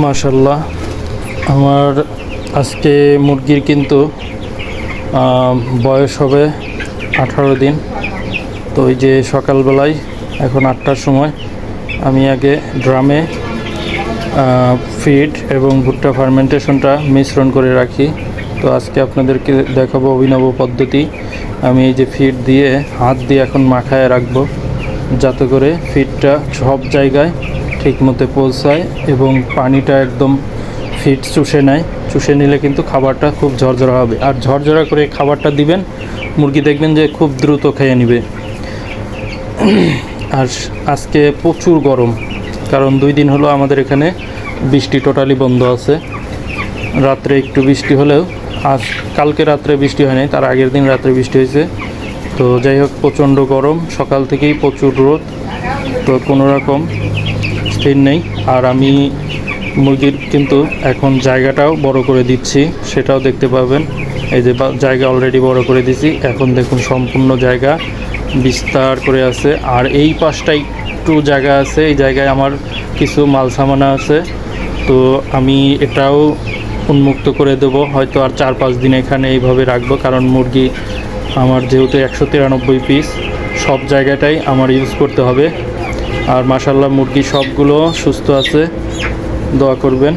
মাশাল্লাহ, আমার আজকে মুরগির কিন্তু বয়স হবে 18 দিন। তো ওই যে সকালবেলায় এখন 8টার সময় আমি আগে ড্রামে ফিড এবং ভুট্টা ফার্মেন্টেশনটা মিশ্রণ করে রাখি। তো আজকে আপনাদেরকে দেখাবো অভিনব পদ্ধতি। আমি এই যে ফিড দিয়ে হাত দিয়ে এখন মাখায় রাখবো, যাতে করে ফিডটা সব জায়গায় ঠিকমতো পৌঁছায় এবং পানিটা একদম ফিড চুষে নেয়। চুষে নিলে কিন্তু খাবারটা খুব ঝরঝরা হবে, আর ঝরঝরা করে খাবারটা দিবেন, মুরগি দেখবেন যে খুব দ্রুত খেয়ে নেবে। আর আজকে প্রচুর গরম, কারণ 2 দিন হলো আমাদের এখানে বৃষ্টি টোটালি বন্ধ আছে। রাত্রে একটু বৃষ্টি হলেও, আজ কালকে রাত্রে বৃষ্টি হয় নাই, তার আগের দিন রাত্রে বৃষ্টি হয়েছে। তো যাই হোক, প্রচণ্ড গরম, সকাল থেকেই প্রচুর রোদ, তো কোনো রকম স্থির নেই। আর আমি মুরগির কিন্তু এখন জায়গাটাও বড় করে দিচ্ছি, সেটাও দেখতে পাবেন। এই যে জায়গা অলরেডি বড় করে দিছি, এখন দেখুন সম্পূর্ণ জায়গা বিস্তার করে আছে। আর এই পাশটা একটু জায়গা আছে, এই জায়গায় আমার কিছু মাল সামানা আছে, তো আমি এটাও উন্মুক্ত করে দেব। হয়তো আর 4-5 দিন এখানে এইভাবে রাখবো, কারণ মুরগি আমার যেহেতু 193 পিস, সব জায়গাটাই আমার ইউজ করতে হবে। আর মাশাআল্লাহ মুরগি সবগুলো সুস্থ আছে, দোয়া করবেন।